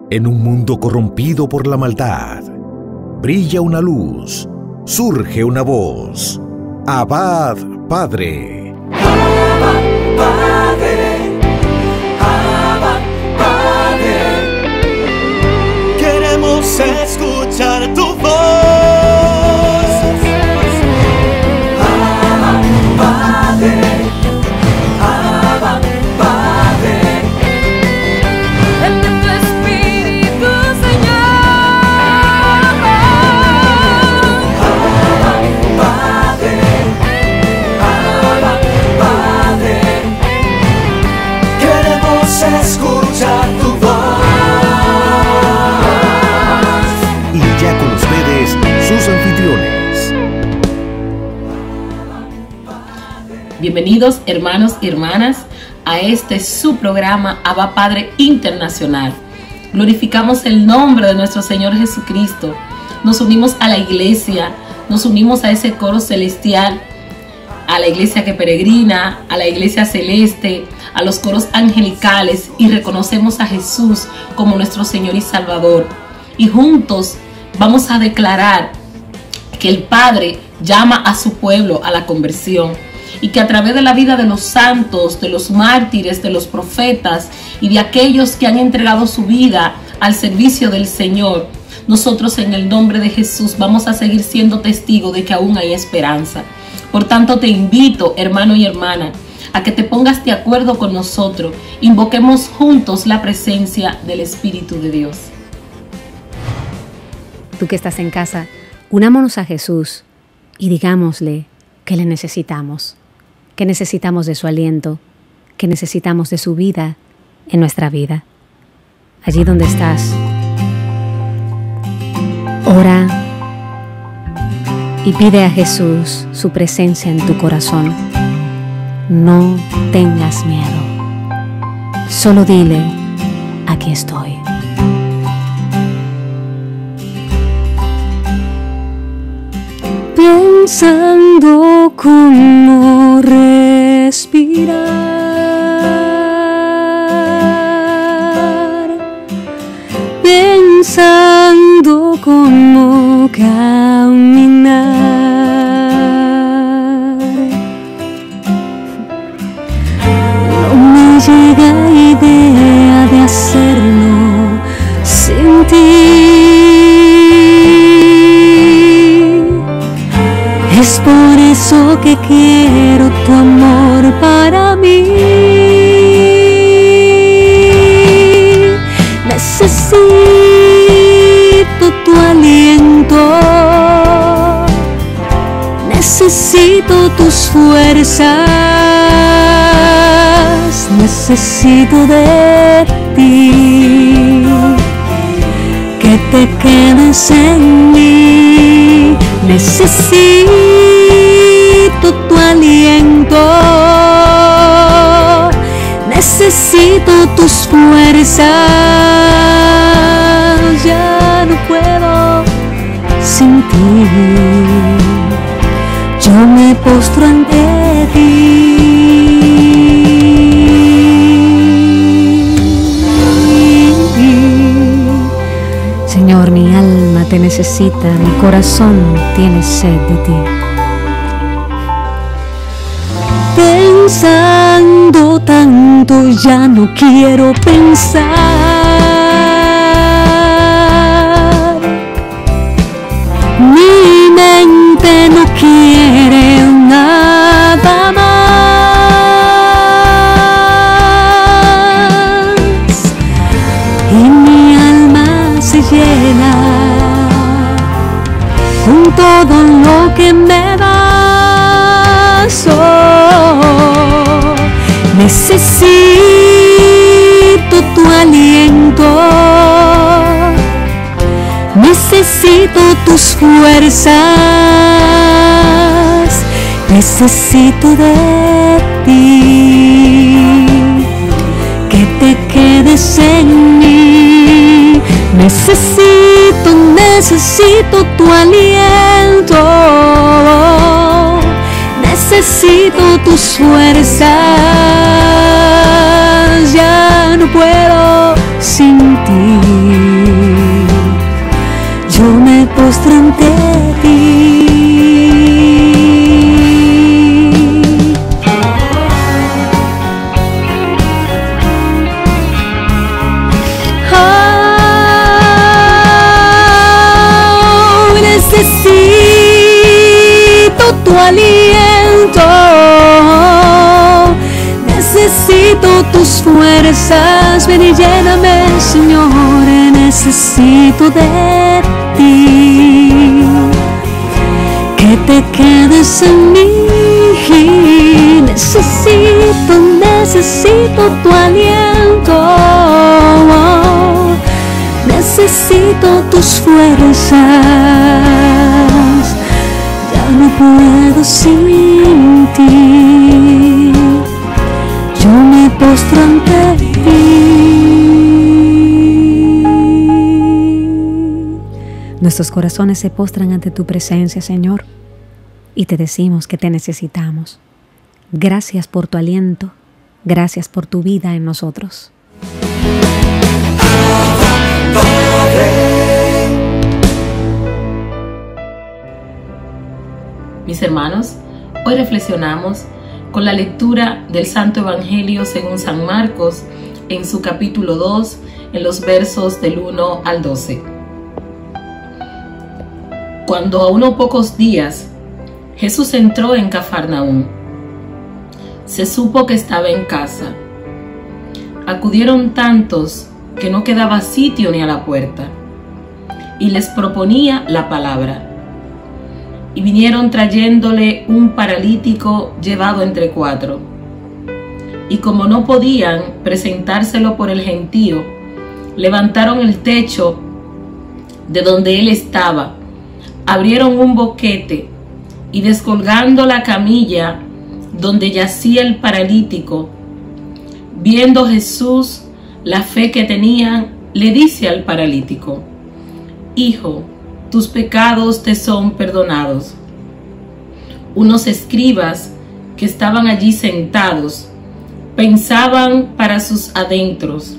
En un mundo corrompido por la maldad, brilla una luz, surge una voz. Abba, Padre. Abba, Padre. Abba, Padre. Queremos escuchar tu voz. Abba, Padre. Abba, Padre. Envía tu Espíritu, Señor. Abba, Padre. Abba, Padre. Queremos escuchar tu voz. Y ya con ustedes, sus anfitriones. Bienvenidos, hermanos y hermanas, a este su programa Abba Padre Internacional. Glorificamos el nombre de nuestro Señor Jesucristo. Nos unimos a la iglesia, nos unimos a ese coro celestial, a la iglesia que peregrina, a la iglesia celeste, a los coros angelicales, y reconocemos a Jesús como nuestro Señor y Salvador. Y juntos vamos a declarar que el Padre llama a su pueblo a la conversión, y que a través de la vida de los santos, de los mártires, de los profetas y de aquellos que han entregado su vida al servicio del Señor, nosotros en el nombre de Jesús vamos a seguir siendo testigos de que aún hay esperanza. Por tanto, te invito, hermano y hermana, a que te pongas de acuerdo con nosotros. Invoquemos juntos la presencia del Espíritu de Dios. Tú que estás en casa, unámonos a Jesús y digámosle que le necesitamos de su aliento, que necesitamos de su vida en nuestra vida. Allí donde estás, ora y pide a Jesús su presencia en tu corazón. No tengas miedo, solo dile: aquí estoy. Pensando cómo respirar, pensando cómo caminar, no me llega idea de hacerlo sin ti. Es por eso que quiero tu amor para mí. Necesito tu aliento, necesito tus fuerzas, necesito de ti, que te quedes en mí. Necesito tu aliento, necesito tus fuerzas. Ya no puedo sin ti, yo me postro ante ti. Señor, mi alma te necesita, mi corazón tiene sed de ti. Pensando tanto ya no quiero pensar. Mi mente no quiere nada más. Y mi alma se llena con todo lo que me das. Oh, necesito tu aliento, necesito tus fuerzas, necesito de ti, que te quedes en mí. Necesito tu aliento, necesito tus fuerzas. Ya no puedo sin ti. aliento. Necesito tus fuerzas, ven y lléname, Señor, necesito de ti. Que te quedes en mí, necesito tu aliento. Necesito tus fuerzas, ya no puedo sin ti. Yo me postro ante ti. Nuestros corazones se postran ante tu presencia, Señor, y te decimos que te necesitamos. Gracias por tu aliento, gracias por tu vida en nosotros. Mis hermanos, hoy reflexionamos con la lectura del Santo Evangelio según San Marcos en su capítulo 2, en los versos del 1 al 12. Cuando a unos pocos días Jesús entró en Cafarnaúm, se supo que estaba en casa. Acudieron tantos que no quedaba sitio ni a la puerta, y les proponía la palabra. Y vinieron trayéndole un paralítico llevado entre 4. Y como no podían presentárselo por el gentío, levantaron el techo de donde él estaba, abrieron un boquete y descolgando la camilla donde yacía el paralítico, viendo Jesús la fe que tenían, le dice al paralítico: Hijo, tus pecados te son perdonados. Unos escribas que estaban allí sentados pensaban para sus adentros: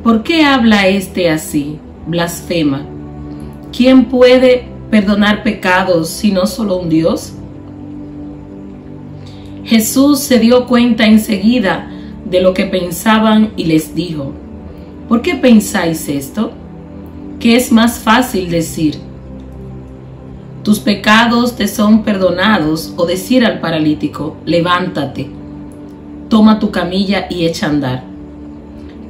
¿por qué habla este así? Blasfema. ¿Quién puede perdonar pecados sino solo un Dios? Jesús se dio cuenta enseguida de lo que pensaban y les dijo: ¿por qué pensáis esto? ¿Qué es más fácil decir: tus pecados te son perdonados, o decir al paralítico: levántate, toma tu camilla y echa a andar?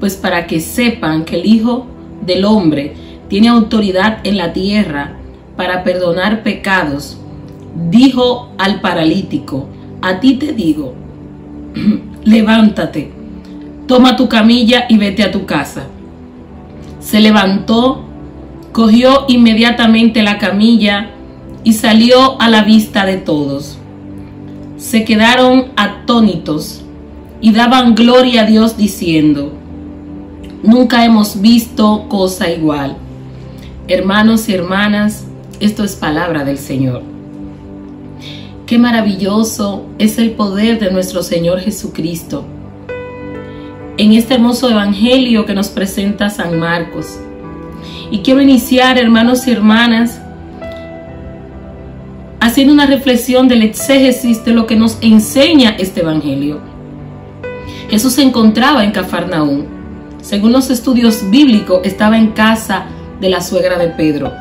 Pues para que sepan que el Hijo del Hombre tiene autoridad en la tierra para perdonar pecados, dijo al paralítico: a ti te digo, levántate, toma tu camilla y vete a tu casa. Se levantó, cogió inmediatamente la camilla y salió a la vista de todos. Se quedaron atónitos y daban gloria a Dios diciendo: nunca hemos visto cosa igual. Hermanos y hermanas, esto es palabra del Señor. Qué maravilloso es el poder de nuestro Señor Jesucristo en este hermoso evangelio que nos presenta San Marcos. Y quiero iniciar, hermanos y hermanas, haciendo una reflexión del exégesis de lo que nos enseña este evangelio. Jesús se encontraba en Cafarnaúm. Según los estudios bíblicos, estaba en casa de la suegra de Pedro.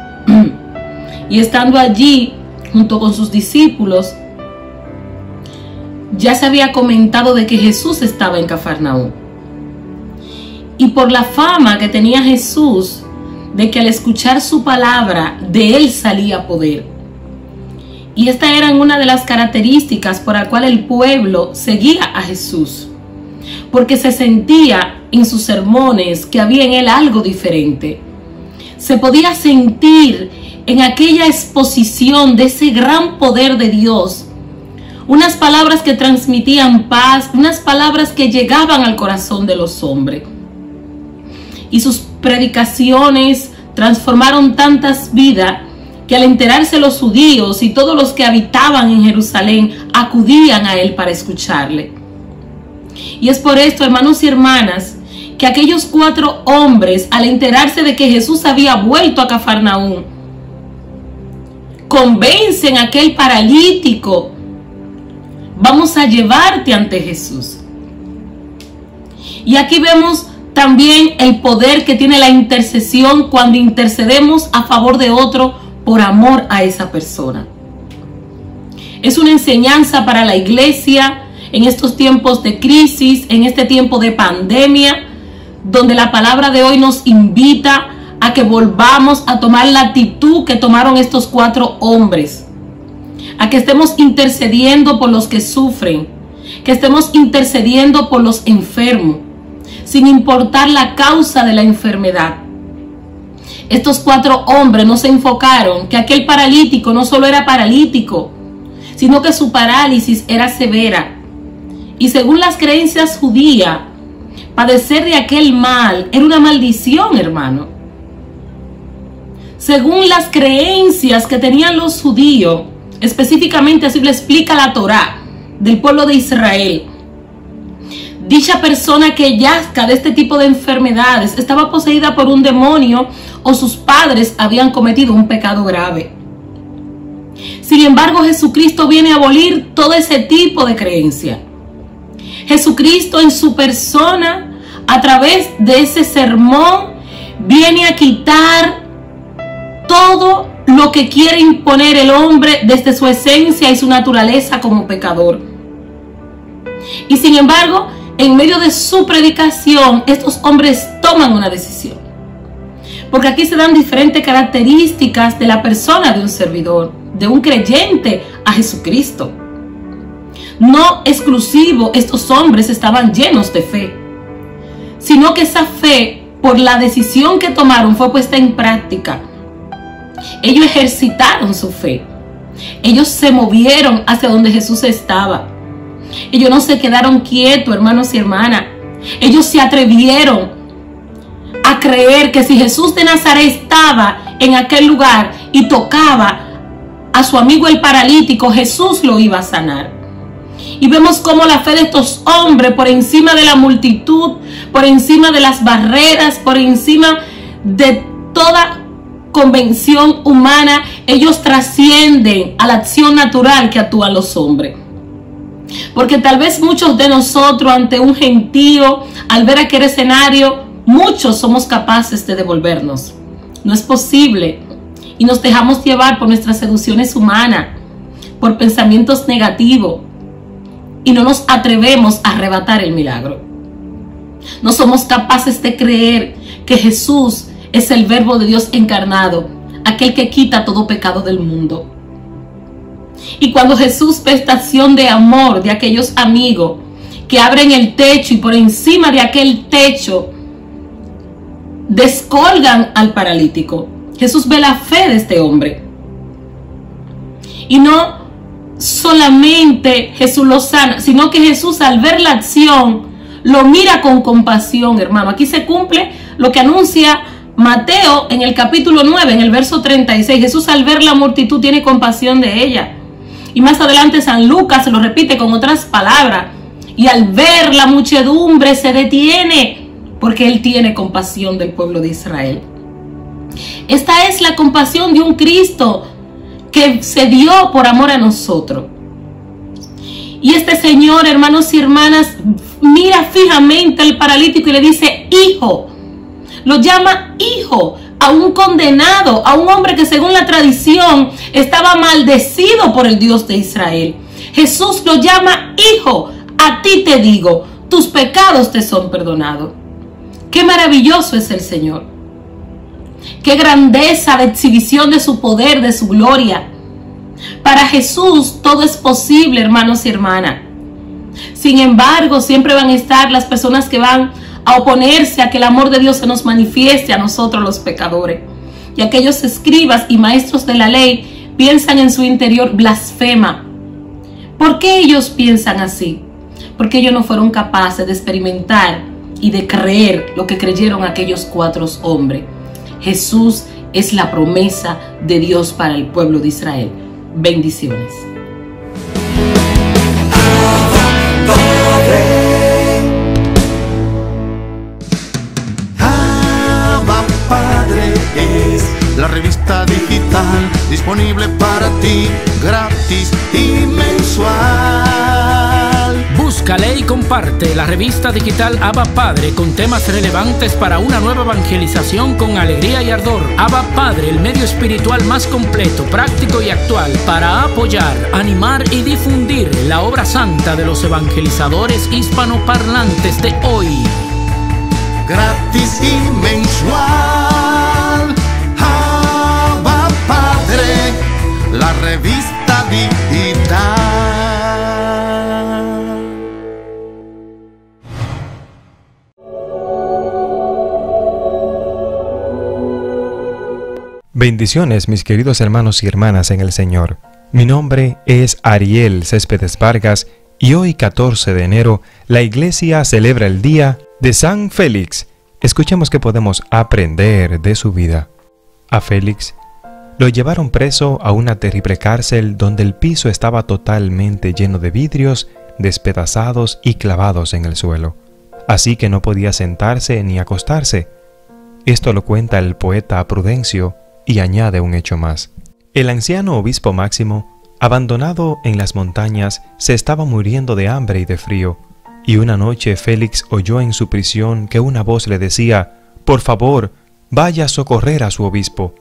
Y estando allí, junto con sus discípulos, ya se había comentado de que Jesús estaba en Cafarnaúm. Y por la fama que tenía Jesús, de que al escuchar su palabra, de él salía poder. Y esta era una de las características por la cual el pueblo seguía a Jesús, porque se sentía en sus sermones que había en él algo diferente. Se podía sentir en aquella exposición de ese gran poder de Dios, unas palabras que transmitían paz, unas palabras que llegaban al corazón de los hombres. Y sus predicaciones transformaron tantas vidas que al enterarse los judíos y todos los que habitaban en Jerusalén acudían a él para escucharle. Y es por esto, hermanos y hermanas, que aquellos 4 hombres, al enterarse de que Jesús había vuelto a Cafarnaúm, convencen a aquel paralítico: vamos a llevarte ante Jesús. Y aquí vemos también el poder que tiene la intercesión cuando intercedemos a favor de otro por amor a esa persona. Es una enseñanza para la iglesia en estos tiempos de crisis, en este tiempo de pandemia, donde la palabra de hoy nos invita a que volvamos a tomar la actitud que tomaron estos 4 hombres, a que estemos intercediendo por los que sufren, que estemos intercediendo por los enfermos, sin importar la causa de la enfermedad. Estos 4 hombres no se enfocaron que aquel paralítico no solo era paralítico, sino que su parálisis era severa. Y según las creencias judías, padecer de aquel mal era una maldición, hermano. Según las creencias que tenían los judíos, específicamente así lo explica la Torá del pueblo de Israel, dicha persona que yazca de este tipo de enfermedades estaba poseída por un demonio o sus padres habían cometido un pecado grave. Sin embargo, Jesucristo viene a abolir todo ese tipo de creencia. Jesucristo en su persona, a través de ese sermón, viene a quitar todo lo que quiere imponer el hombre desde su esencia y su naturaleza como pecador. Y sin embargo, en medio de su predicación, estos hombres toman una decisión. Porque aquí se dan diferentes características de la persona de un servidor, de un creyente a Jesucristo. No exclusivo, estos hombres estaban llenos de fe, sino que esa fe, por la decisión que tomaron, fue puesta en práctica. Ellos ejercitaron su fe. Ellos se movieron hacia donde Jesús estaba. Ellos no se quedaron quietos, hermanos y hermanas. Ellos se atrevieron a creer que si Jesús de Nazaret estaba en aquel lugar y tocaba a su amigo el paralítico, Jesús lo iba a sanar. Y vemos cómo la fe de estos hombres, por encima de la multitud, por encima de las barreras, por encima de toda convención humana, ellos trascienden a la acción natural que actúan los hombres. Porque tal vez muchos de nosotros, ante un gentío, al ver aquel escenario, muchos somos capaces de devolvernos. No es posible. Y nos dejamos llevar por nuestras seducciones humanas, por pensamientos negativos, y no nos atrevemos a arrebatar el milagro. No somos capaces de creer que Jesús es el Verbo de Dios encarnado, aquel que quita todo pecado del mundo. Y cuando Jesús ve esta acción de amor de aquellos amigos que abren el techo y por encima de aquel techo descolgan al paralítico, Jesús ve la fe de este hombre. Y no solamente Jesús lo sana, sino que Jesús, al ver la acción, lo mira con compasión, hermano. Aquí se cumple lo que anuncia Mateo en el capítulo 9, en el verso 36. Jesús, al ver la multitud, tiene compasión de ella. Y más adelante San Lucas se lo repite con otras palabras. Y al ver la muchedumbre se detiene, porque Él tiene compasión del pueblo de Israel. Esta es la compasión de un Cristo que se dio por amor a nosotros. Y este Señor, hermanos y hermanas, mira fijamente al paralítico y le dice: hijo. Lo llama hijo a un condenado, a un hombre que según la tradición estaba maldecido por el Dios de Israel. Jesús lo llama hijo. A ti te digo, tus pecados te son perdonados. Qué maravilloso es el Señor. Qué grandeza de exhibición de su poder, de su gloria. Para Jesús todo es posible, hermanos y hermanas. Sin embargo, siempre van a estar las personas que van a oponerse a que el amor de Dios se nos manifieste a nosotros los pecadores. Y aquellos escribas y maestros de la ley piensan en su interior: blasfema. ¿Por qué ellos piensan así? Porque ellos no fueron capaces de experimentar y de creer lo que creyeron aquellos 4 hombres. Jesús es la promesa de Dios para el pueblo de Israel. Bendiciones. Abba Padre es la revista digital disponible para ti, gratis y mensual. Búscale y comparte la revista digital Abba Padre con temas relevantes para una nueva evangelización con alegría y ardor. Abba Padre, el medio espiritual más completo, práctico y actual para apoyar, animar y difundir la obra santa de los evangelizadores hispanoparlantes de hoy. Gratis y mensual. Abba Padre, la revista digital. Bendiciones, mis queridos hermanos y hermanas en el Señor. Mi nombre es Ariel Céspedes Vargas y hoy, 14 de enero, la Iglesia celebra el día de San Félix. Escuchemos qué podemos aprender de su vida. A Félix lo llevaron preso a una terrible cárcel donde el piso estaba totalmente lleno de vidrios, despedazados y clavados en el suelo, así que no podía sentarse ni acostarse. Esto lo cuenta el poeta Prudencio y añade un hecho más. El anciano obispo Máximo, abandonado en las montañas, se estaba muriendo de hambre y de frío, y una noche Félix oyó en su prisión que una voz le decía: «Por favor, vaya a socorrer a su obispo».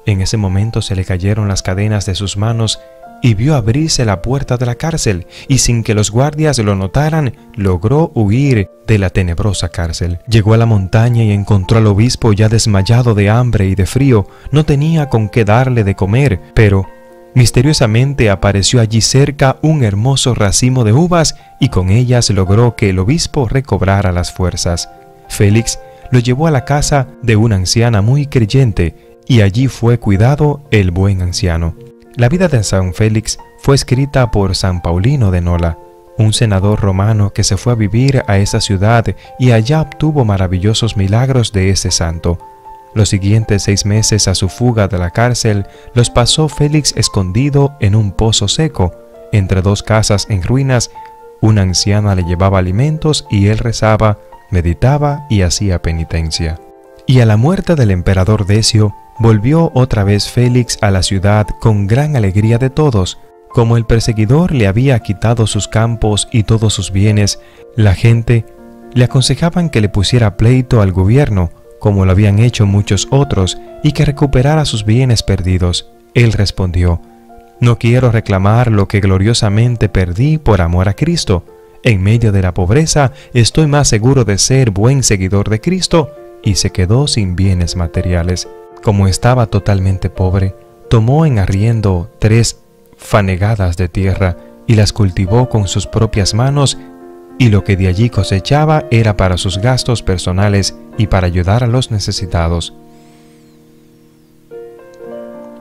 En ese momento se le cayeron las cadenas de sus manos y vio abrirse la puerta de la cárcel, y sin que los guardias lo notaran, logró huir de la tenebrosa cárcel. Llegó a la montaña y encontró al obispo ya desmayado de hambre y de frío. No tenía con qué darle de comer, pero misteriosamente apareció allí cerca un hermoso racimo de uvas y con ellas logró que el obispo recobrara las fuerzas. Félix lo llevó a la casa de una anciana muy creyente y allí fue cuidado el buen anciano. La vida de San Félix fue escrita por San Paulino de Nola, un senador romano que se fue a vivir a esa ciudad y allá obtuvo maravillosos milagros de ese santo. Los siguientes 6 meses a su fuga de la cárcel los pasó Félix escondido en un pozo seco, entre 2 casas en ruinas. Una anciana le llevaba alimentos y él rezaba, meditaba y hacía penitencia. Y a la muerte del emperador Decio, volvió otra vez Félix a la ciudad con gran alegría de todos. Como el perseguidor le había quitado sus campos y todos sus bienes, la gente le aconsejaban que le pusiera pleito al gobierno, como lo habían hecho muchos otros, y que recuperara sus bienes perdidos. Él respondió: «No quiero reclamar lo que gloriosamente perdí por amor a Cristo. En medio de la pobreza estoy más seguro de ser buen seguidor de Cristo», y se quedó sin bienes materiales. Como estaba totalmente pobre, tomó en arriendo 3 fanegadas de tierra y las cultivó con sus propias manos, y lo que de allí cosechaba era para sus gastos personales y para ayudar a los necesitados.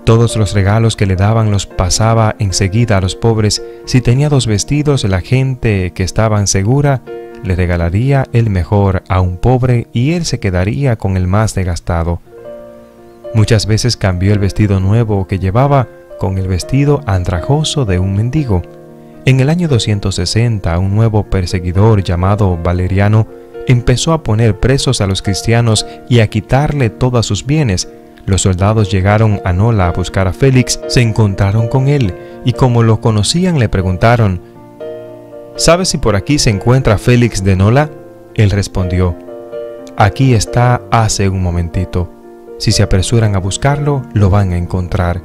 Todos los regalos que le daban los pasaba enseguida a los pobres. Si tenía 2 vestidos, la gente que estaba segura le regalaría el mejor a un pobre y él se quedaría con el más desgastado. Muchas veces cambió el vestido nuevo que llevaba con el vestido andrajoso de un mendigo. En el año 260, un nuevo perseguidor llamado Valeriano empezó a poner presos a los cristianos y a quitarle todos sus bienes. Los soldados llegaron a Nola a buscar a Félix, se encontraron con él y como lo conocían le preguntaron: «¿Sabes si por aquí se encuentra Félix de Nola?». Él respondió: «Aquí está hace un momentito. Si se apresuran a buscarlo, lo van a encontrar».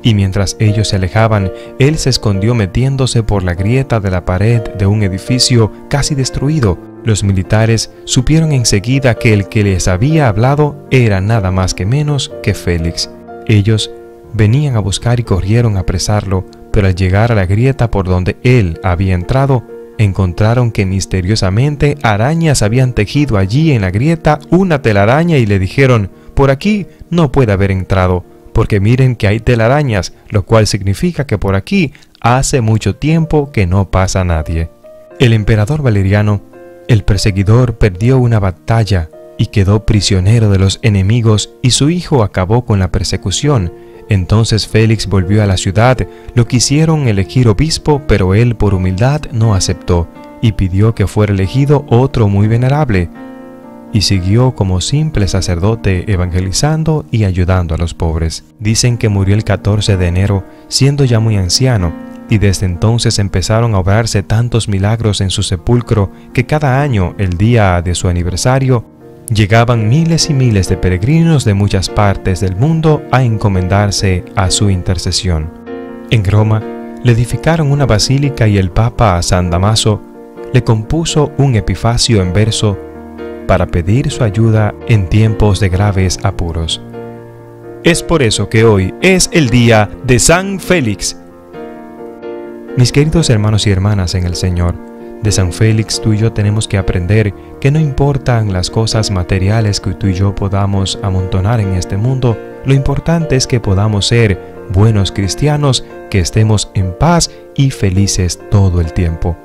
Y mientras ellos se alejaban, él se escondió metiéndose por la grieta de la pared de un edificio casi destruido. Los militares supieron enseguida que el que les había hablado era nada más que menos que Félix. Ellos venían a buscar y corrieron a apresarlo, pero al llegar a la grieta por donde él había entrado, encontraron que misteriosamente arañas habían tejido allí en la grieta una telaraña y le dijeron: «Por aquí no puede haber entrado, porque miren que hay telarañas», lo cual significa que por aquí hace mucho tiempo que no pasa nadie. El emperador Valeriano, el perseguidor, perdió una batalla y quedó prisionero de los enemigos y su hijo acabó con la persecución. Entonces Félix volvió a la ciudad, lo quisieron elegir obispo, pero él por humildad no aceptó y pidió que fuera elegido otro muy venerable, y siguió como simple sacerdote evangelizando y ayudando a los pobres. Dicen que murió el 14 de enero, siendo ya muy anciano, y desde entonces empezaron a obrarse tantos milagros en su sepulcro que cada año, el día de su aniversario, llegaban miles y miles de peregrinos de muchas partes del mundo a encomendarse a su intercesión. En Roma, le edificaron una basílica y el Papa San Damaso le compuso un epifacio en verso para pedir su ayuda en tiempos de graves apuros. Es por eso que hoy es el día de San Félix. Mis queridos hermanos y hermanas en el Señor, de San Félix tú y yo tenemos que aprender que no importan las cosas materiales que tú y yo podamos amontonar en este mundo, lo importante es que podamos ser buenos cristianos, que estemos en paz y felices todo el tiempo.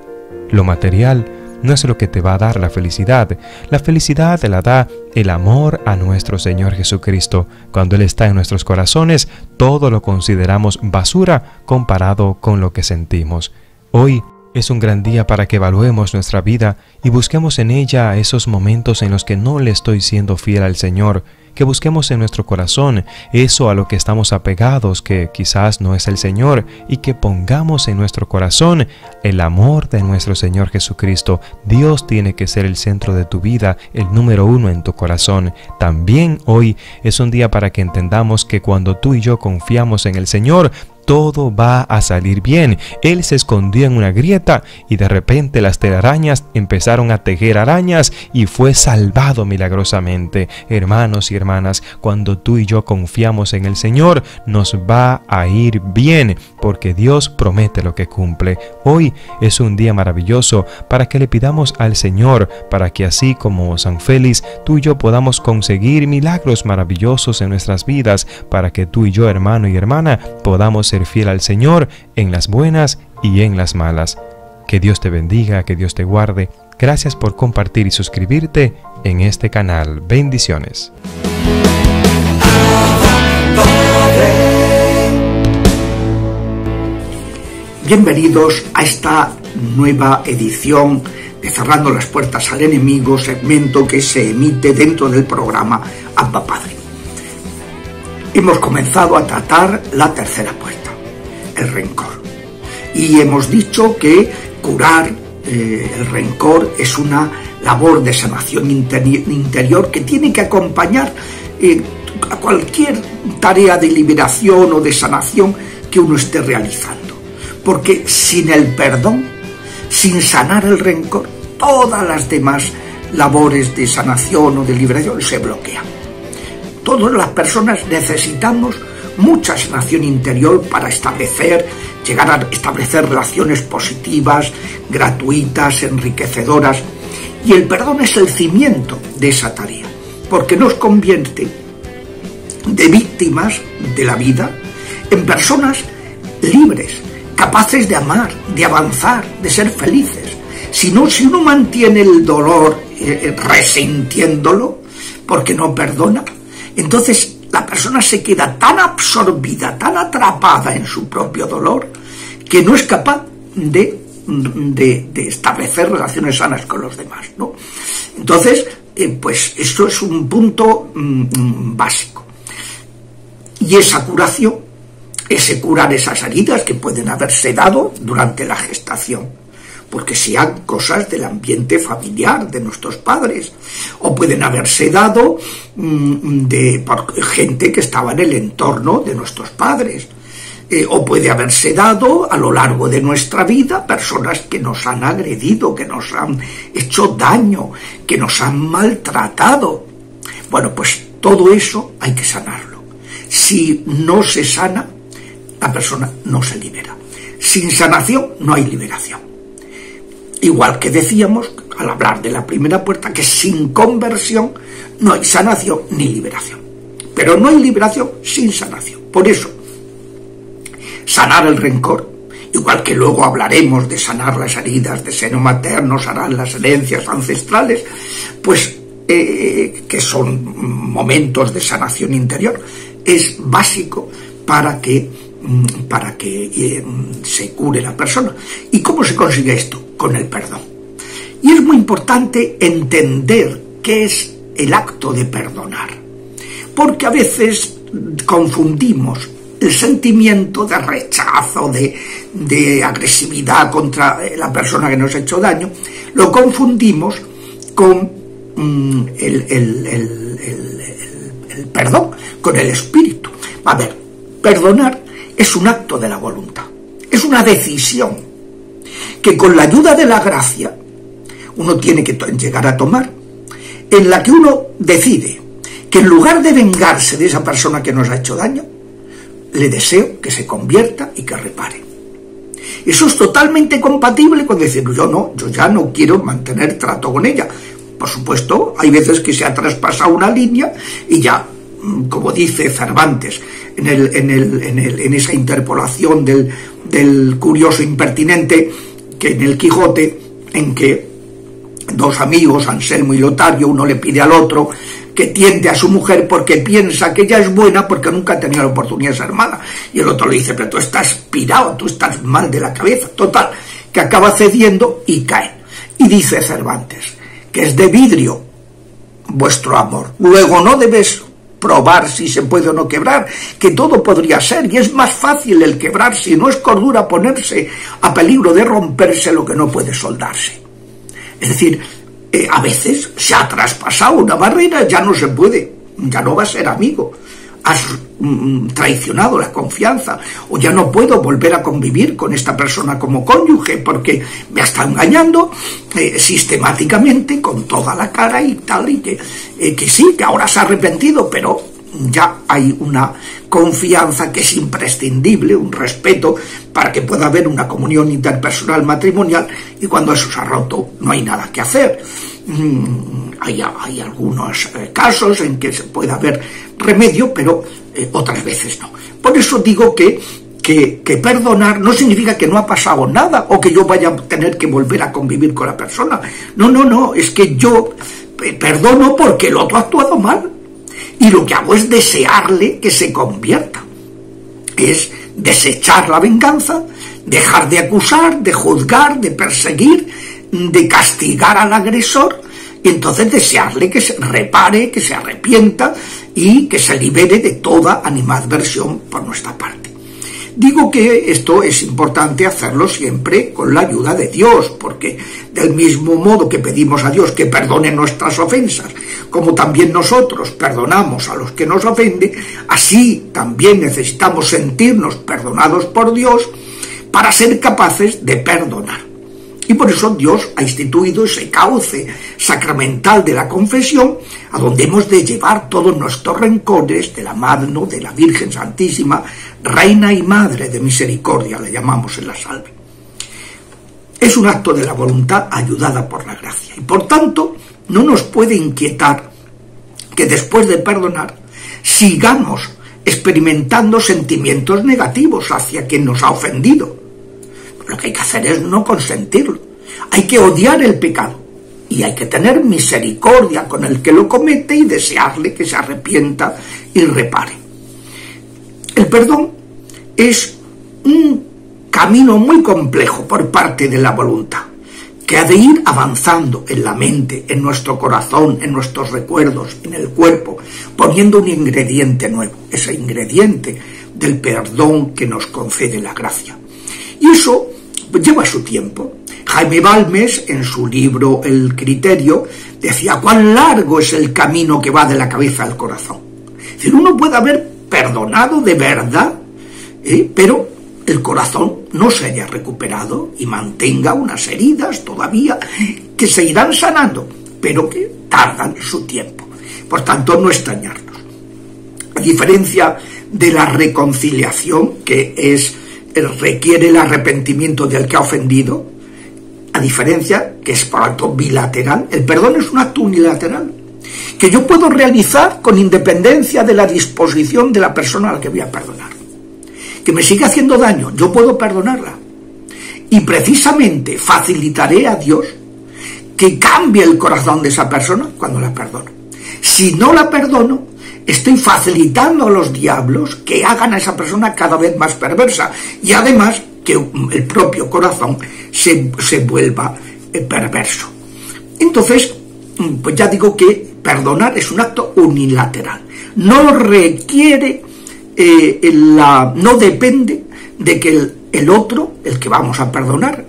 Lo material no es lo que te va a dar la felicidad te la da el amor a nuestro Señor Jesucristo. Cuando Él está en nuestros corazones, todo lo consideramos basura comparado con lo que sentimos. Hoy es un gran día para que evaluemos nuestra vida y busquemos en ella esos momentos en los que no le estoy siendo fiel al Señor, que busquemos en nuestro corazón eso a lo que estamos apegados, que quizás no es el Señor, y que pongamos en nuestro corazón el amor de nuestro Señor Jesucristo. Dios tiene que ser el centro de tu vida, el número uno en tu corazón. También hoy es un día para que entendamos que cuando tú y yo confiamos en el Señor, todo va a salir bien. Él se escondió en una grieta y de repente las telarañas empezaron a tejer arañas y fue salvado milagrosamente. Hermanos y hermanas, cuando tú y yo confiamos en el Señor, nos va a ir bien, porque Dios promete lo que cumple. Hoy es un día maravilloso para que le pidamos al Señor, para que así como San Félix, tú y yo podamos conseguir milagros maravillosos en nuestras vidas, para que tú y yo, hermano y hermana, podamos ser fiel al Señor en las buenas y en las malas. Que Dios te bendiga, que Dios te guarde. Gracias por compartir y suscribirte en este canal. Bendiciones. Bienvenidos a esta nueva edición de Cerrando las Puertas al Enemigo, segmento que se emite dentro del programa Abba Padre. Hemos comenzado a tratar la tercera puerta, el rencor. Y hemos dicho que curar el rencor es una labor de sanación interior que tiene que acompañar a cualquier tarea de liberación o de sanación que uno esté realizando. Porque sin el perdón, sin sanar el rencor, todas las demás labores de sanación o de liberación se bloquean. Todas las personas necesitamos mucha sanación interior para llegar a establecer relaciones positivas, gratuitas, enriquecedoras. Y el perdón es el cimiento de esa tarea, porque nos convierte de víctimas de la vida en personas libres, capaces de amar, de avanzar, de ser felices. Si uno mantiene el dolor resintiéndolo, porque no perdona, entonces la persona se queda tan absorbida, tan atrapada en su propio dolor, que no es capaz de establecer relaciones sanas con los demás, ¿no? Entonces, pues esto es un punto básico. Y esa curación, ese curar esas heridas que pueden haberse dado durante la gestación, porque sean cosas del ambiente familiar de nuestros padres, o pueden haberse dado por gente que estaba en el entorno de nuestros padres, o puede haberse dado a lo largo de nuestra vida personas que nos han agredido, que nos han hecho daño, que nos han maltratado. Bueno, pues todo eso hay que sanarlo. Si no se sana, la persona no se libera. Sin sanación no hay liberación. Igual que decíamos al hablar de la primera puerta, que sin conversión no hay sanación ni liberación. Pero no hay liberación sin sanación. Por eso, sanar el rencor, igual que luego hablaremos de sanar las heridas de seno materno, sanar las herencias ancestrales, pues que son momentos de sanación interior, es básico para que se cure la persona. ¿Y cómo se consigue esto? Con el perdón. Y es muy importante entender qué es el acto de perdonar, porque a veces confundimos el sentimiento de rechazo, de agresividad contra la persona que nos ha hecho daño, lo confundimos con el perdón, con el espíritu. A ver, perdonar es un acto de la voluntad, es una decisión que con la ayuda de la gracia uno tiene que llegar a tomar, en la que uno decide que en lugar de vengarse de esa persona que nos ha hecho daño, le deseo que se convierta y que repare. Eso es totalmente compatible con decir, yo ya no quiero mantener trato con ella. Por supuesto, hay veces que se ha traspasado una línea y ya, como dice Cervantes, en esa interpolación del curioso impertinente, que en el Quijote, en que dos amigos, Anselmo y Lotario, uno le pide al otro que tiente a su mujer porque piensa que ella es buena porque nunca ha tenido la oportunidad de ser mala, y el otro le dice, pero tú estás pirado, tú estás mal de la cabeza. Total, que acaba cediendo y cae. Y dice Cervantes que es de vidrio vuestro amor, luego no debes probar si se puede o no quebrar, que todo podría ser, y es más fácil el quebrarse, y no es cordura ponerse a peligro de romperse lo que no puede soldarse. Es decir, a veces se ha traspasado una barrera, ya no se puede, ya no va a ser amigo, has traicionado la confianza, o ya no puedo volver a convivir con esta persona como cónyuge porque me ha estado engañando sistemáticamente con toda la cara y tal, y que sí, que ahora se ha arrepentido, pero ya hay una confianza que es imprescindible, un respeto para que pueda haber una comunión interpersonal matrimonial, y cuando eso se ha roto no hay nada que hacer. Hay algunos casos en que se puede haber remedio, pero otras veces no. Por eso digo que perdonar no significa que no ha pasado nada o que yo vaya a tener que volver a convivir con la persona. No, es que yo perdono porque el otro ha actuado mal, y lo que hago es desearle que se convierta, es desechar la venganza, dejar de acusar, de juzgar, de perseguir, de castigar al agresor, y entonces desearle que se repare, que se arrepienta y que se libere de toda animadversión por nuestra parte. Digo que esto es importante hacerlo siempre con la ayuda de Dios, porque del mismo modo que pedimos a Dios que perdone nuestras ofensas, como también nosotros perdonamos a los que nos ofenden, así también necesitamos sentirnos perdonados por Dios para ser capaces de perdonar. Y por eso Dios ha instituido ese cauce sacramental de la confesión, a donde hemos de llevar todos nuestros rencores de la mano de la Virgen Santísima, Reina y Madre de Misericordia, la llamamos en la salve. Es un acto de la voluntad ayudada por la gracia, y por tanto no nos puede inquietar que después de perdonar sigamos experimentando sentimientos negativos hacia quien nos ha ofendido. Lo que hay que hacer es no consentirlo. Hay que odiar el pecado y hay que tener misericordia con el que lo comete y desearle que se arrepienta y repare. El perdón es un camino muy complejo por parte de la voluntad, que ha de ir avanzando en la mente, en nuestro corazón, en nuestros recuerdos, en el cuerpo, poniendo un ingrediente nuevo, ese ingrediente del perdón que nos concede la gracia. Y eso lleva su tiempo. Jaime Balmes, en su libro El Criterio, decía cuán largo es el camino que va de la cabeza al corazón. Es decir, uno puede haber perdonado de verdad, pero el corazón no se haya recuperado y mantenga unas heridas todavía que se irán sanando, pero que tardan su tiempo. Por tanto, no extrañarnos. A diferencia de la reconciliación, que requiere el arrepentimiento del que ha ofendido, a diferencia que es por acto bilateral, el perdón es un acto unilateral que yo puedo realizar con independencia de la disposición de la persona a la que voy a perdonar. Que me sigue haciendo daño, yo puedo perdonarla, y precisamente facilitaré a Dios que cambie el corazón de esa persona cuando la perdono. Si no la perdono, estoy facilitando a los diablos que hagan a esa persona cada vez más perversa, y además que el propio corazón se vuelva perverso. Entonces, pues ya digo que perdonar es un acto unilateral. No requiere no depende de que el otro, el que vamos a perdonar,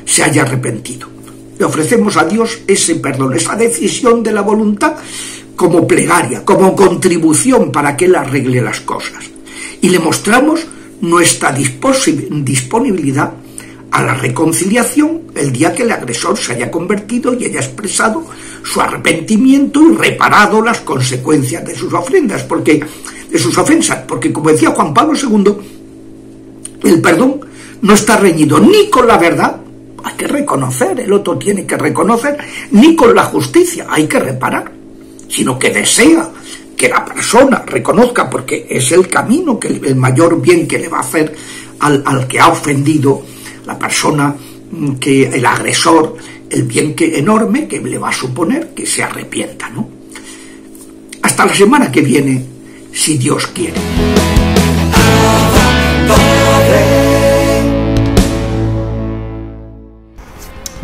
se haya arrepentido. Le ofrecemos a Dios ese perdón, esa decisión de la voluntad como plegaria, como contribución para que Él arregle las cosas. Y le mostramos nuestra disponibilidad a la reconciliación el día que el agresor se haya convertido y haya expresado su arrepentimiento y reparado las consecuencias de sus ofensas, porque como decía Juan Pablo II, el perdón no está reñido ni con la verdad, hay que reconocer, el otro tiene que reconocer, ni con la justicia, hay que reparar, sino que desea que la persona reconozca, porque es el camino, el mayor bien que le va a hacer al que ha ofendido, la persona, que el agresor, el bien enorme que le va a suponer que se arrepienta, ¿no? Hasta la semana que viene, si Dios quiere.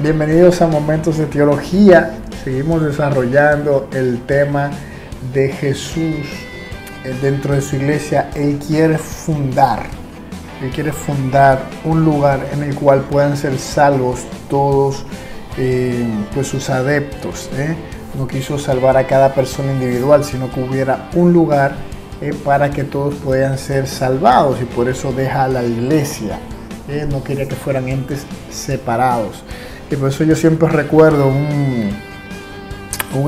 Bienvenidos a Momentos de Teología. Seguimos desarrollando el tema de Jesús dentro de su iglesia. Él quiere fundar un lugar en el cual puedan ser salvos todos pues sus adeptos. No quiso salvar a cada persona individual, sino que hubiera un lugar para que todos puedan ser salvados, y por eso deja a la iglesia. No quería que fueran entes separados. Y por eso yo siempre recuerdo un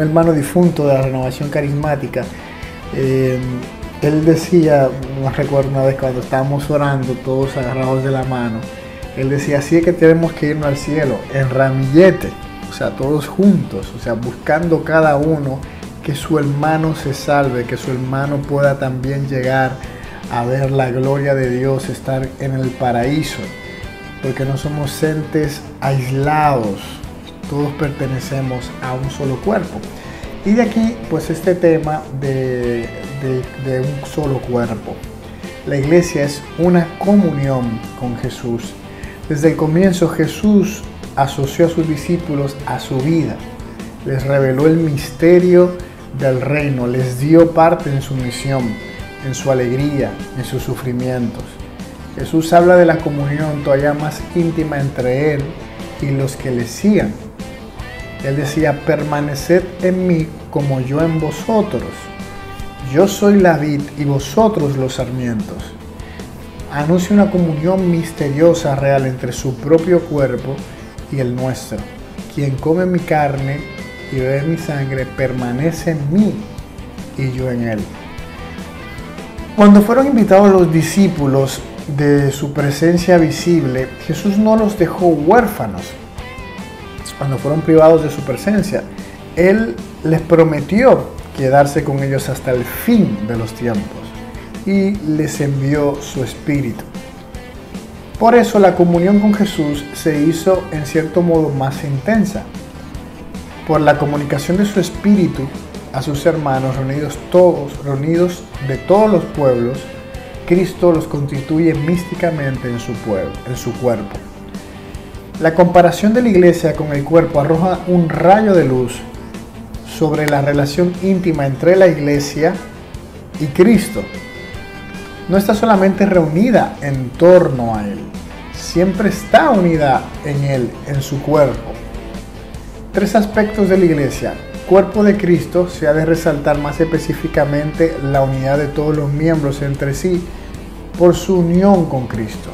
hermano difunto de la Renovación Carismática. Él decía, no recuerdo una vez cuando estábamos orando todos agarrados de la mano, él decía, así es que tenemos que irnos al cielo, en ramillete, o sea, todos juntos, o sea, buscando cada uno que su hermano se salve, que su hermano pueda también llegar a ver la gloria de Dios, estar en el paraíso, porque no somos entes aislados, todos pertenecemos a un solo cuerpo. Y de aquí, pues este tema de un solo cuerpo. La iglesia es una comunión con Jesús. Desde el comienzo Jesús asoció a sus discípulos a su vida, les reveló el misterio del reino, les dio parte en su misión, en su alegría, en sus sufrimientos. Jesús habla de la comunión todavía más íntima entre Él y los que le sigan. Él decía, permaneced en mí como yo en vosotros. Yo soy la vid y vosotros los sarmientos. Anuncia una comunión misteriosa, real, entre su propio cuerpo y el nuestro. Quien come mi carne y bebe mi sangre permanece en mí y yo en él. Cuando fueron invitados los discípulos de su presencia visible, Jesús no los dejó huérfanos. Cuando fueron privados de su presencia, Él les prometió quedarse con ellos hasta el fin de los tiempos y les envió su Espíritu. Por eso la comunión con Jesús se hizo en cierto modo más intensa. Por la comunicación de su Espíritu a sus hermanos reunidos de todos los pueblos, Cristo los constituye místicamente en su cuerpo. La comparación de la iglesia con el cuerpo arroja un rayo de luz sobre la relación íntima entre la iglesia y Cristo. No está solamente reunida en torno a Él, siempre está unida en Él, en su cuerpo. 3 aspectos de la iglesia. Cuerpo de Cristo, se ha de resaltar más específicamente la unidad de todos los miembros entre sí por su unión con Cristo.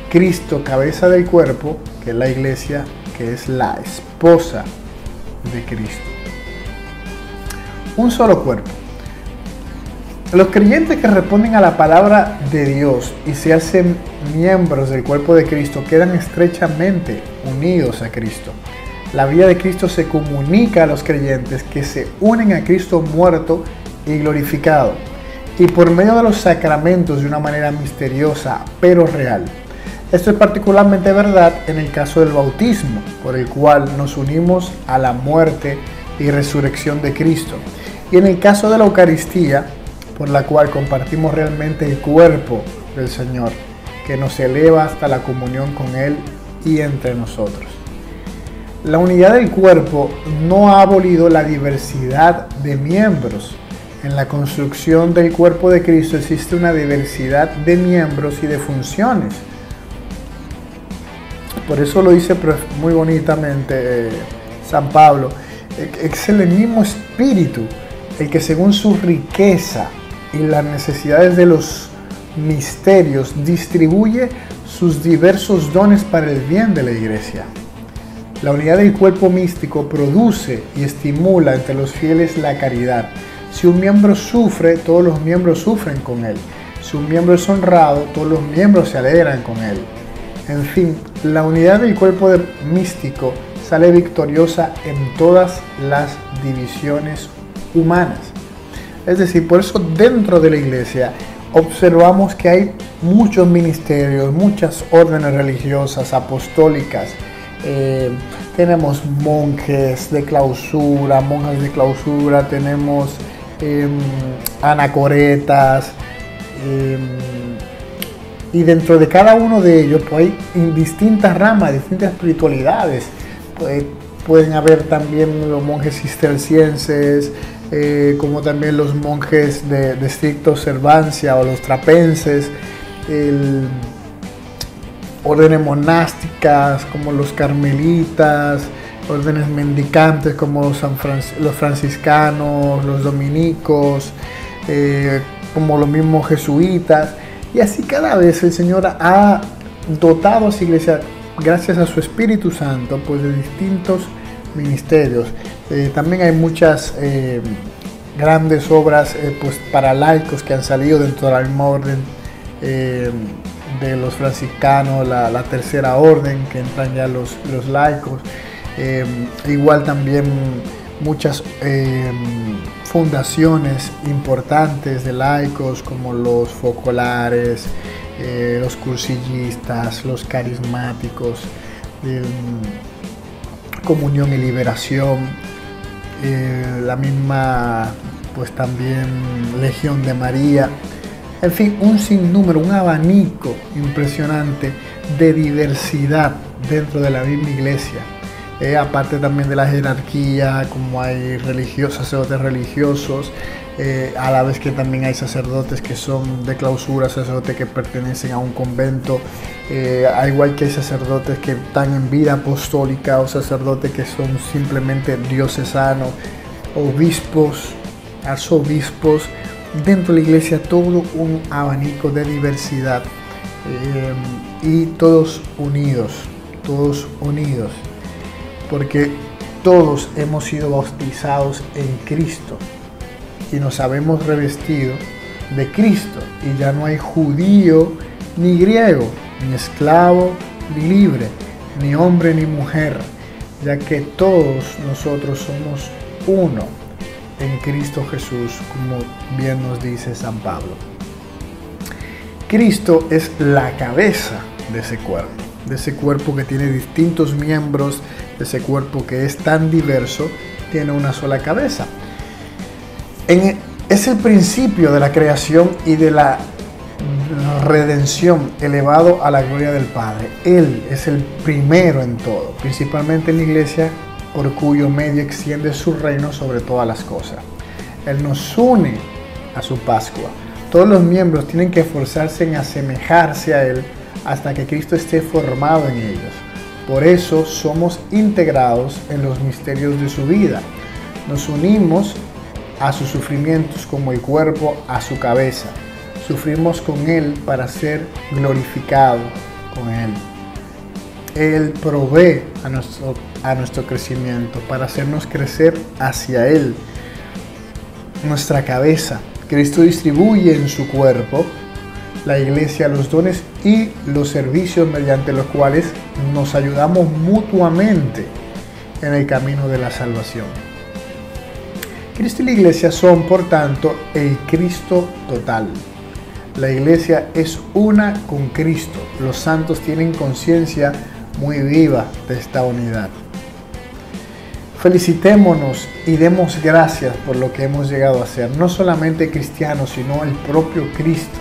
Cristo, cabeza del cuerpo, que es la iglesia, que es la esposa de Cristo. Un solo cuerpo. Los creyentes que responden a la palabra de Dios y se hacen miembros del cuerpo de Cristo quedan estrechamente unidos a Cristo. La vida de Cristo se comunica a los creyentes que se unen a Cristo muerto y glorificado, y por medio de los sacramentos de una manera misteriosa pero real. Esto es particularmente verdad en el caso del bautismo, por el cual nos unimos a la muerte y resurrección de Cristo, y en el caso de la Eucaristía, por la cual compartimos realmente el cuerpo del Señor, que nos eleva hasta la comunión con Él y entre nosotros. La unidad del cuerpo no ha abolido la diversidad de miembros en la construcción del cuerpo de Cristo existe una diversidad de miembros y de funciones. Por eso lo dice muy bonitamente San Pablo. Es el mismo Espíritu el que según su riqueza y las necesidades de los misterios distribuye sus diversos dones para el bien de la iglesia. La unidad del cuerpo místico produce y estimula entre los fieles la caridad. Si un miembro sufre, todos los miembros sufren con él. Si un miembro es honrado, todos los miembros se alegran con él. En fin, la unidad del cuerpo místico sale victoriosa en todas las divisiones humanas. Es decir, por eso dentro de la iglesia observamos que hay muchos ministerios, muchas órdenes religiosas, apostólicas. Tenemos monjes de clausura, monjas de clausura, tenemos anacoretas, y dentro de cada uno de ellos pues, hay distintas ramas, distintas espiritualidades. Pueden haber también los monjes cistercienses, como también los monjes de estricta observancia o los trapenses, órdenes monásticas como los carmelitas, órdenes mendicantes como los franciscanos, los dominicos, como los mismos jesuitas. Y así cada vez el Señor ha dotado a su iglesia, gracias a su Espíritu Santo, pues de distintos ministerios. También hay muchas grandes obras pues, para laicos que han salido dentro de la misma orden de los franciscanos, la tercera orden, que entran ya los laicos. Igual también muchas fundaciones importantes de laicos como los focolares, los cursillistas, los carismáticos, Comunión y Liberación, la misma pues también Legión de María. En fin, un sinnúmero, un abanico impresionante de diversidad dentro de la misma iglesia. Aparte también de la jerarquía, como hay sacerdotes religiosos, a la vez que también hay sacerdotes que son de clausura, sacerdotes que pertenecen a un convento, al igual que hay sacerdotes que están en vida apostólica o sacerdotes que son simplemente diocesanos, obispos, arzobispos. Dentro de la iglesia todo un abanico de diversidad y todos unidos, porque todos hemos sido bautizados en Cristo y nos habemos revestido de Cristo, y ya no hay judío ni griego, ni esclavo ni libre, ni hombre ni mujer, ya que todos nosotros somos uno en Cristo Jesús, como bien nos dice San Pablo. Cristo es la cabeza de ese cuerpo que tiene distintos miembros, de ese cuerpo que es tan diverso, tiene una sola cabeza. Es el principio de la creación y de la redención, elevado a la gloria del Padre. Él es el primero en todo, principalmente en la iglesia, por cuyo medio extiende su reino sobre todas las cosas. Él nos une a su Pascua. Todos los miembros tienen que esforzarse en asemejarse a Él hasta que Cristo esté formado en ellos. Por eso somos integrados en los misterios de su vida. Nos unimos a sus sufrimientos como el cuerpo a su cabeza. Sufrimos con Él para ser glorificado con Él. Él provee a nuestro crecimiento para hacernos crecer hacia Él, nuestra cabeza. Cristo distribuye en su cuerpo, la iglesia, los dones y los servicios mediante los cuales nos ayudamos mutuamente en el camino de la salvación. Cristo y la iglesia son, por tanto, el Cristo total. La iglesia es una con Cristo. Los santos tienen conciencia muy viva de esta unidad. Felicitémonos y demos gracias por lo que hemos llegado a ser, no solamente cristianos, sino el propio Cristo.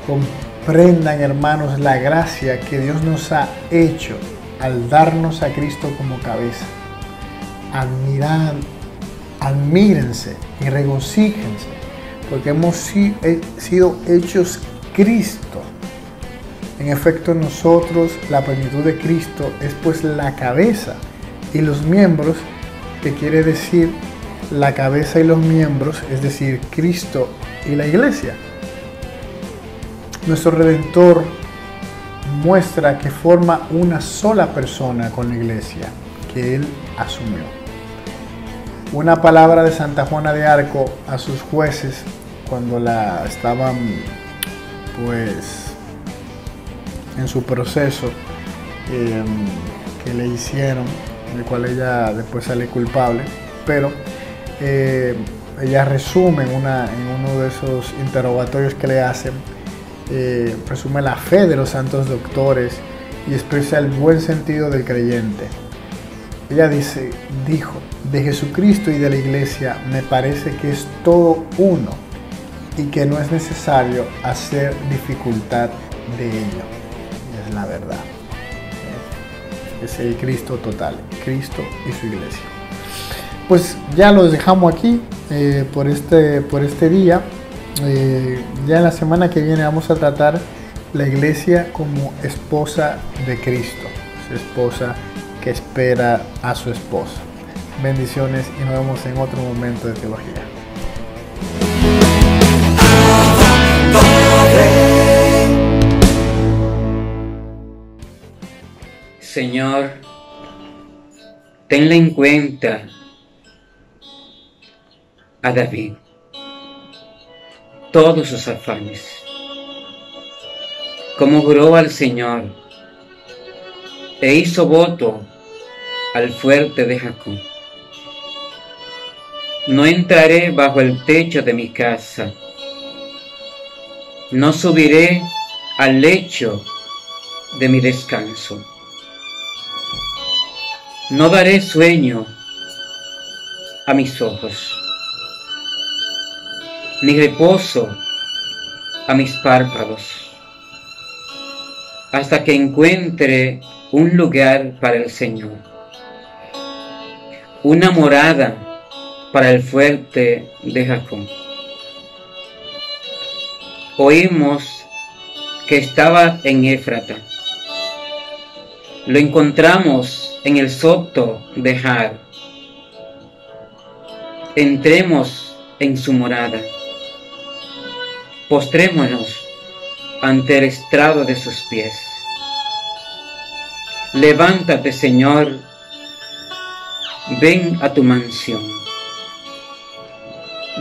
Comprendan, hermanos, la gracia que Dios nos ha hecho admírense y regocíjense, porque hemos sido hechos Cristo. En efecto, nosotros, la plenitud de Cristo, es pues la cabeza y los miembros, que quiere decir la cabeza y los miembros, es decir, Cristo y la iglesia. Nuestro Redentor muestra que forma una sola persona con la iglesia, que Él asumió. Una palabra de Santa Juana de Arco a sus jueces cuando la estaban pues en su proceso que le hicieron, en el cual ella después sale culpable, pero ella resume en uno de esos interrogatorios que le hacen, resume la fe de los santos doctores y expresa el buen sentido del creyente. Ella dijo, de Jesucristo y de la iglesia me parece que es todo uno y que no es necesario hacer dificultad de ello. Y es la verdad. Es el Cristo total, Cristo y su iglesia. Pues ya los dejamos aquí por este día. Ya en la semana que viene vamos a tratar la iglesia como esposa de Cristo, su esposa que espera a su esposo. Bendiciones y nos vemos en otro momento de teología. Señor, tenla en cuenta a David, todos sus afanes, como juró al Señor e hizo voto al fuerte de Jacob. No entraré bajo el techo de mi casa, no subiré al lecho de mi descanso. No daré sueño a mis ojos, ni reposo a mis párpados, hasta que encuentre un lugar para el Señor, una morada para el fuerte de Jacob. Oímos que estaba en Éfrata. Lo encontramos en el soto de Jar. Entremos en su morada. Postrémonos ante el estrado de sus pies. Levántate, Señor, ven a tu mansión.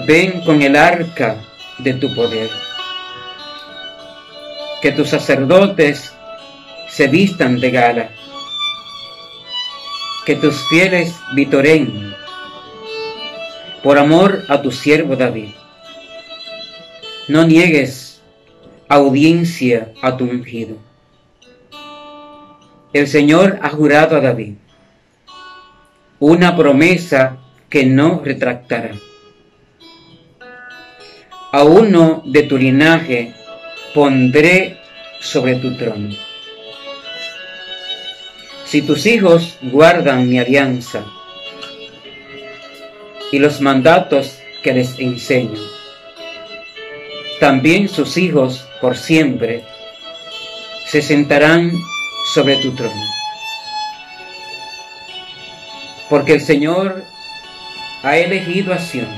Ven con el arca de tu poder. Que tus sacerdotes se vistan de gala. Que tus fieles vitoreen por amor a tu siervo David. No niegues audiencia a tu ungido. El Señor ha jurado a David una promesa que no retractará. A uno de tu linaje pondré sobre tu trono. Si tus hijos guardan mi alianza y los mandatos que les enseño, también sus hijos por siempre se sentarán sobre tu trono. Porque el Señor ha elegido a Sión,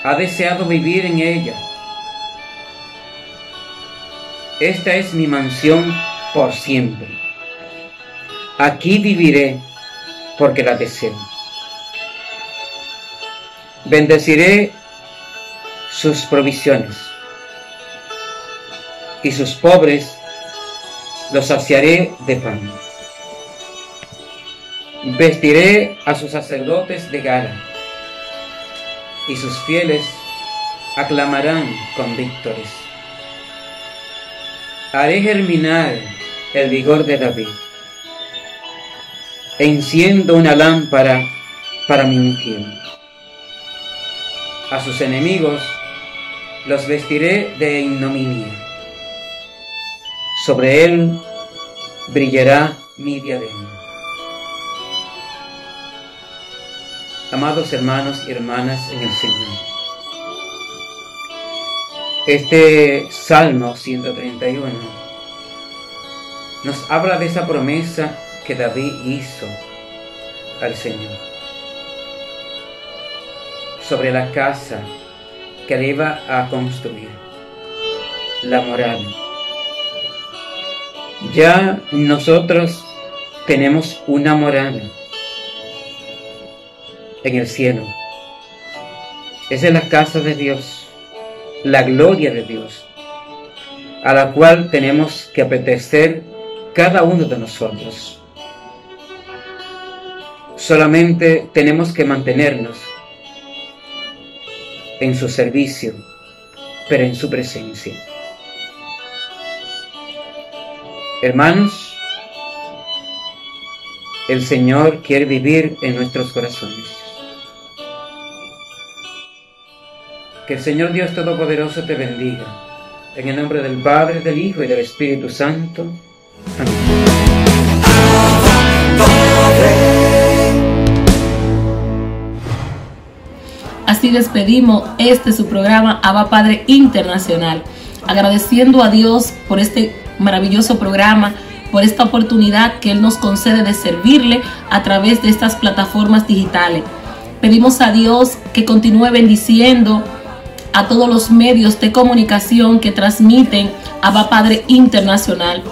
ha deseado vivir en ella. Esta es mi mansión por siempre. Aquí viviré porque la deseo. Bendeciré sus provisiones y sus pobres los saciaré de pan. Vestiré a sus sacerdotes de gala y sus fieles aclamarán con víctores. Haré germinar el vigor de David. Enciendo una lámpara para mi ungido. A sus enemigos los vestiré de ignominia. Sobre él brillará mi diadema. Amados hermanos y hermanas en el Señor, este Salmo 131 nos habla de esa promesa que David hizo al Señor sobre la casa que le iba a construir, la morada. Ya nosotros tenemos una morada en el cielo. Esa es la casa de Dios, la gloria de Dios, a la cual tenemos que apetecer cada uno de nosotros. Solamente tenemos que mantenernos en su servicio, pero en su presencia. Hermanos, el Señor quiere vivir en nuestros corazones. Que el Señor Dios Todopoderoso te bendiga. En el nombre del Padre, del Hijo y del Espíritu Santo. Amén. Así despedimos su programa Abba Padre Internacional, agradeciendo a Dios por este maravilloso programa, por esta oportunidad que Él nos concede de servirle a través de estas plataformas digitales. Pedimos a Dios que continúe bendiciendo a todos los medios de comunicación que transmiten Abba Padre Internacional,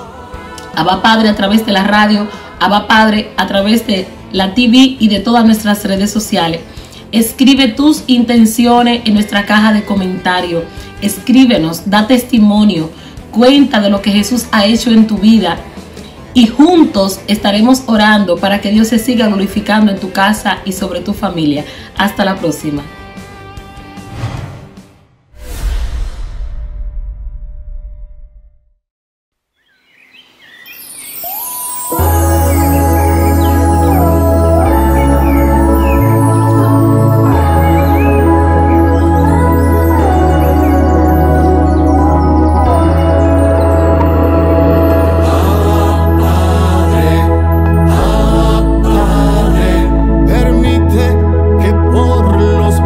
Abba Padre a través de la radio, Abba Padre a través de la TV y de todas nuestras redes sociales. Escribe tus intenciones en nuestra caja de comentarios. Escríbenos, da testimonio, cuenta de lo que Jesús ha hecho en tu vida y juntos estaremos orando para que Dios se siga glorificando en tu casa y sobre tu familia. Hasta la próxima. Permite que por los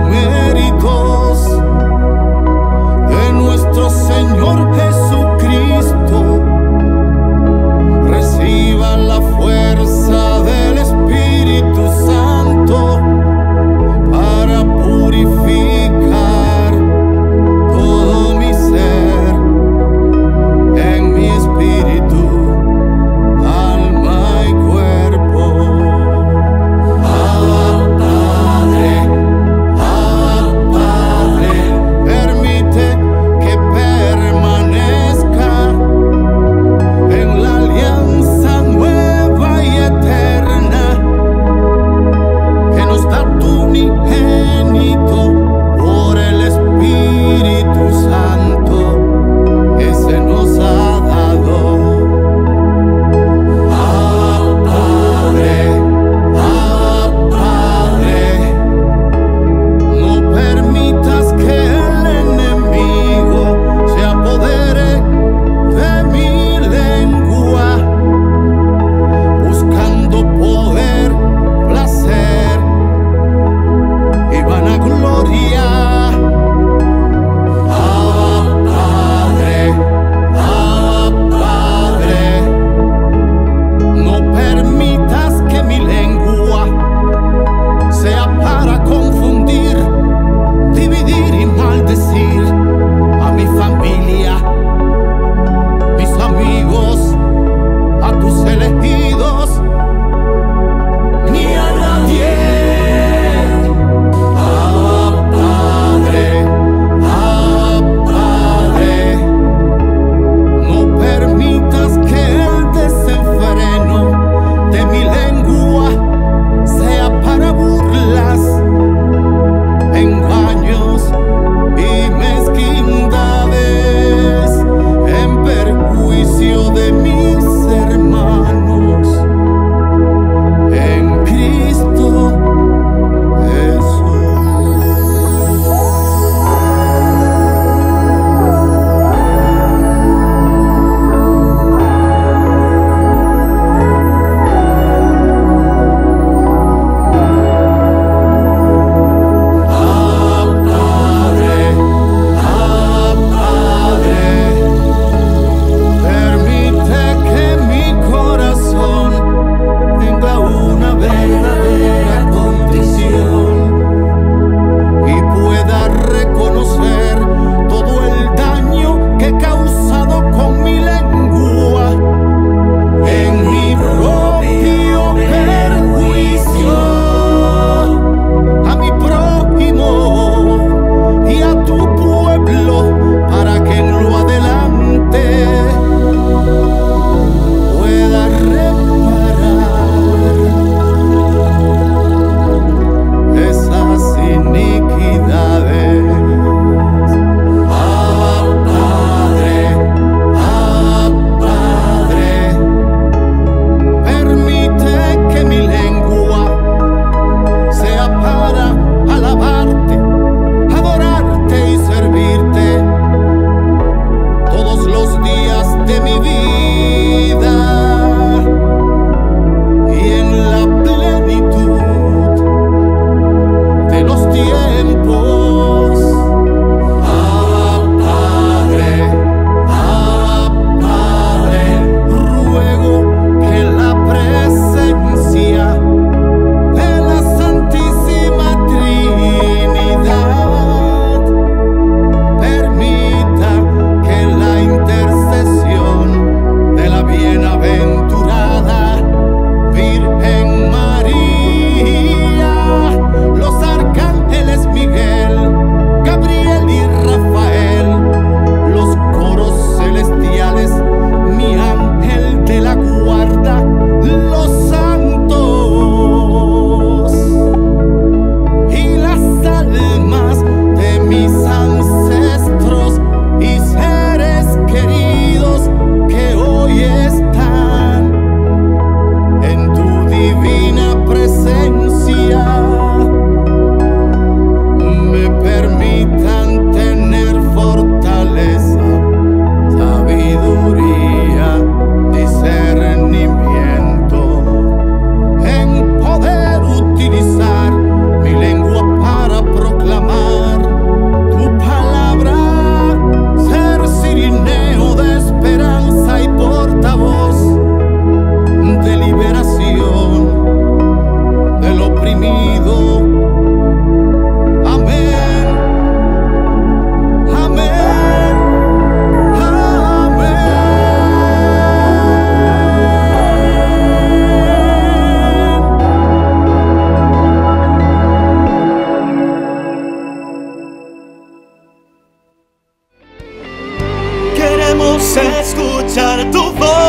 escuchar tu voz.